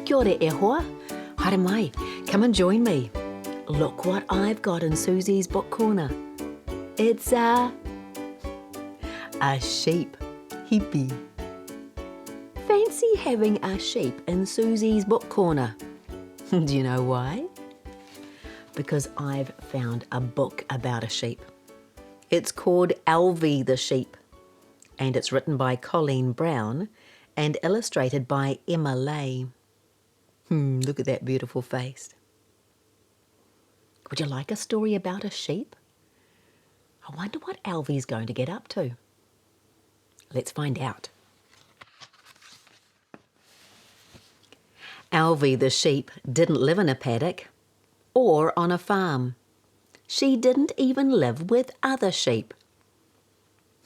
Kia ora e hoa. Haere mai, come and join me. Look what I've got in Suzy's book corner. It's a sheep. Hippie. Fancy having a sheep in Suzy's book corner. Do you know why? Because I've found a book about a sheep. It's called Elvie the Sheep, and it's written by Colleen Brown and illustrated by Emma Lay. Look at that beautiful face. Would you like a story about a sheep? I wonder what Elvie's going to get up to. Let's find out. Elvie the sheep didn't live in a paddock or on a farm. She didn't even live with other sheep.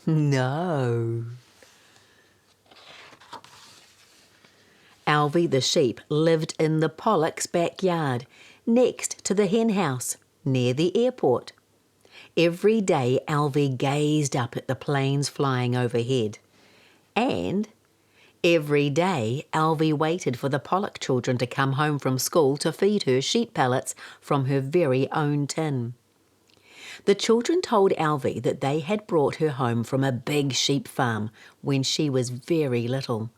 No. Elvie the sheep lived in the Pollock's backyard, next to the hen house, near the airport. Every day Elvie gazed up at the planes flying overhead. And every day Elvie waited for the Pollock children to come home from school to feed her sheep pellets from her very own tin. The children told Elvie that they had brought her home from a big sheep farm when she was very little.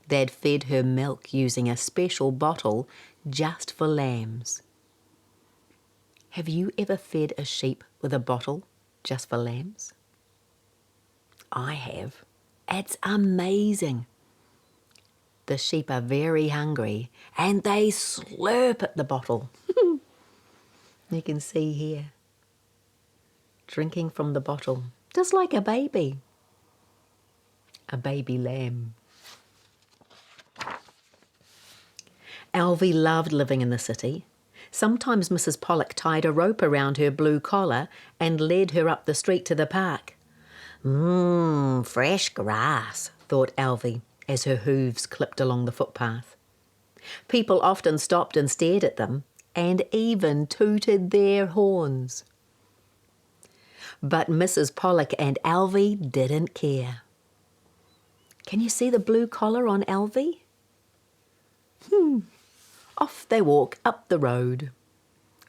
They'd fed her milk using a special bottle just for lambs. Have you ever fed a sheep with a bottle just for lambs? I have. It's amazing. The sheep are very hungry and they slurp at the bottle. You can see here. Drinking from the bottle, just like a baby. A baby lamb. Elvie loved living in the city. Sometimes Mrs. Pollock tied a rope around her blue collar and led her up the street to the park. Fresh grass, thought Elvie as her hooves clipped along the footpath. People often stopped and stared at them and even tooted their horns. But Mrs. Pollock and Elvie didn't care. Can you see the blue collar on Elvie? Off they walk up the road,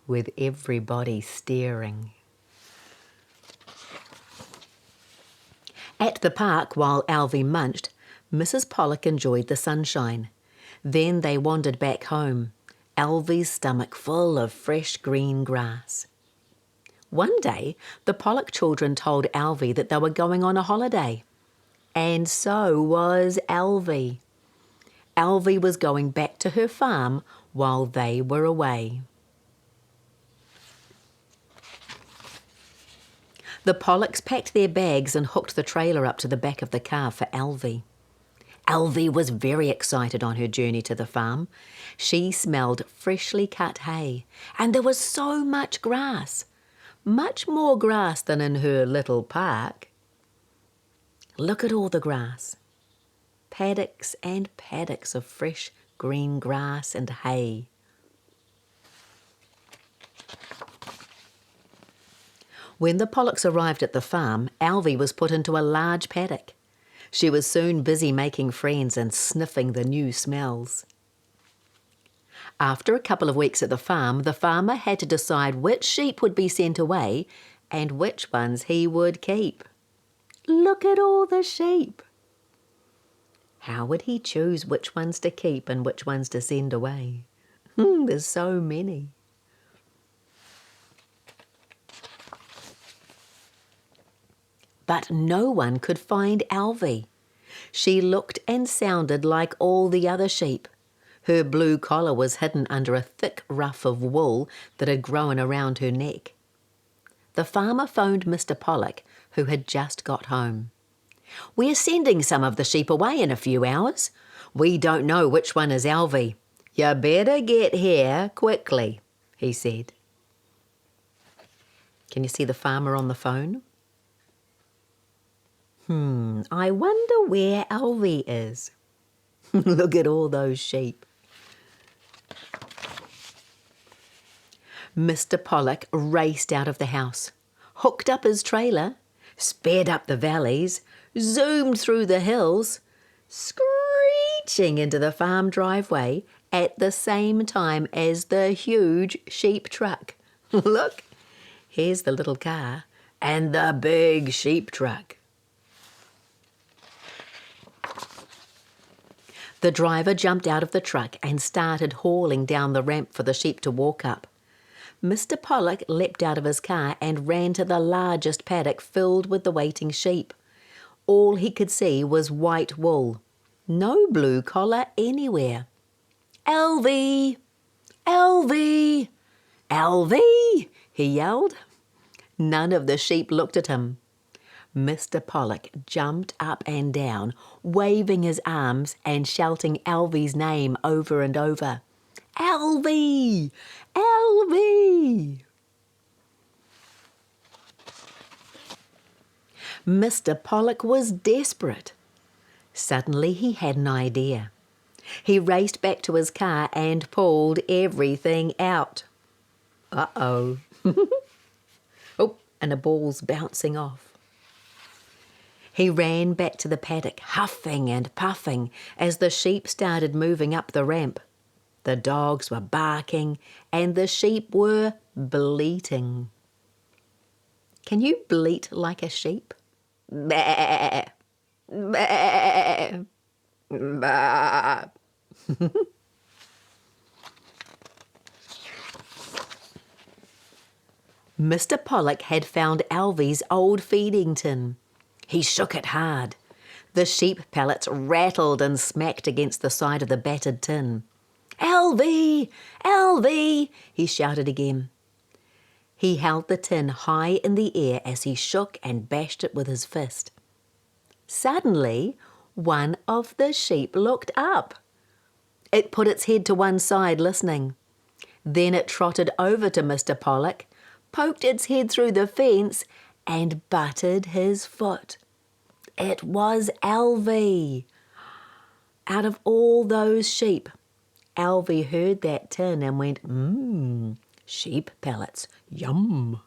with everybody staring. At the park, while Elvie munched, Mrs. Pollock enjoyed the sunshine. Then they wandered back home, Elvie's stomach full of fresh green grass. One day, the Pollock children told Elvie that they were going on a holiday. And so was Elvie. Elvie was going back to her farm while they were away. The Pollocks packed their bags and hooked the trailer up to the back of the car for Elvie. Elvie was very excited on her journey to the farm. She smelled freshly cut hay, and there was so much grass. Much more grass than in her little park. Look at all the grass. Paddocks and paddocks of fresh green grass and hay. When the Pollocks arrived at the farm, Elvie was put into a large paddock. She was soon busy making friends and sniffing the new smells. After a couple of weeks at the farmer had to decide which sheep would be sent away and which ones he would keep. Look at all the sheep. How would he choose which ones to keep and which ones to send away? There's so many. But no one could find Elvie. She looked and sounded like all the other sheep. Her blue collar was hidden under a thick ruff of wool that had grown around her neck. The farmer phoned Mr. Pollock, who had just got home. "We're sending some of the sheep away in a few hours. We don't know which one is Elvie. You better get here quickly," he said. Can you see the farmer on the phone? I wonder where Elvie is. Look at all those sheep. Mr. Pollock raced out of the house, hooked up his trailer, sped up the valleys, zoomed through the hills, screeched screeching into the farm driveway at the same time as the huge sheep truck. Look, here's the little car and the big sheep truck. The driver jumped out of the truck and started hauling down the ramp for the sheep to walk up. Mr. Pollock leapt out of his car and ran to the largest paddock filled with the waiting sheep. All he could see was white wool. No blue collar anywhere. "Elvie! Elvie! Elvie!" he yelled. None of the sheep looked at him. Mr. Pollock jumped up and down, waving his arms and shouting Elvie's name over and over. "Elvie! Elvie!" Mr. Pollock was desperate. Suddenly he had an idea. He raced back to his car and pulled everything out. Uh-oh. Oh, and a ball's bouncing off. He ran back to the paddock, huffing and puffing, as the sheep started moving up the ramp. The dogs were barking and the sheep were bleating. Can you bleat like a sheep? Bah! Bah! Bah! Mr. Pollock had found Elvie's old feeding tin. He shook it hard. The sheep pellets rattled and smacked against the side of the battered tin. "Elvie! Elvie!" he shouted again. He held the tin high in the air as he shook and bashed it with his fist. Suddenly, one of the sheep looked up. It put its head to one side, listening. Then it trotted over to Mr. Pollock, poked its head through the fence, and butted his foot. It was Elvie. Out of all those sheep, Elvie heard that tin and went, sheep pellets, yum.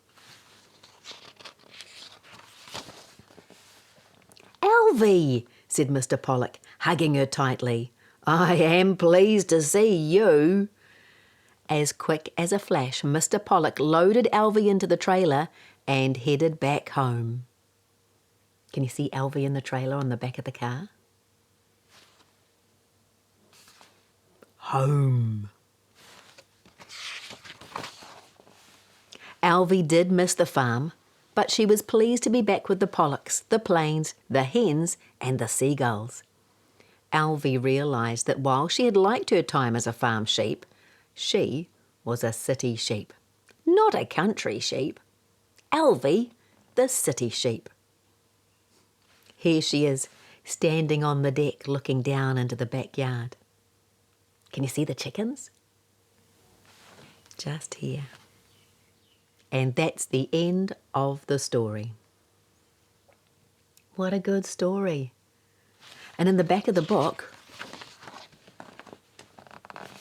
"Elvie," said Mr. Pollock, hugging her tightly, "I am pleased to see you." As quick as a flash, Mr. Pollock loaded Elvie into the trailer and headed back home. Can you see Elvie in the trailer on the back of the car? Home. Elvie did miss the farm, but she was pleased to be back with the Pollocks, the Plains, the hens, and the seagulls. Elvie realised that while she had liked her time as a farm sheep, she was a city sheep, not a country sheep. Elvie, the city sheep. Here she is, standing on the deck looking down into the backyard. Can you see the chickens? Just here. And that's the end of the story. What a good story. And in the back of the book,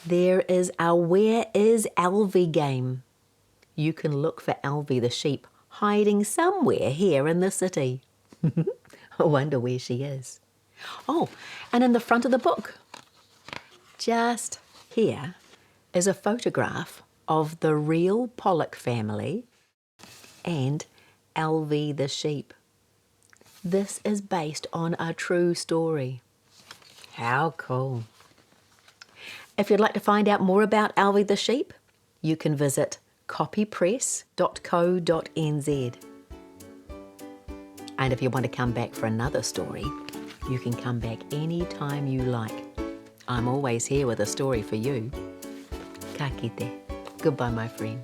there is a Where is Elvie game. You can look for Elvie the sheep hiding somewhere here in the city. I wonder where she is. Oh, and in the front of the book, just here, is a photograph of the real Pollock family and Elvie the sheep. This is based on a true story. How cool. If you'd like to find out more about Elvie the sheep, you can visit copypress.co.nz. And if you want to come back for another story, you can come back anytime you like. I'm always here with a story for you. Ka kite. Goodbye, my friend.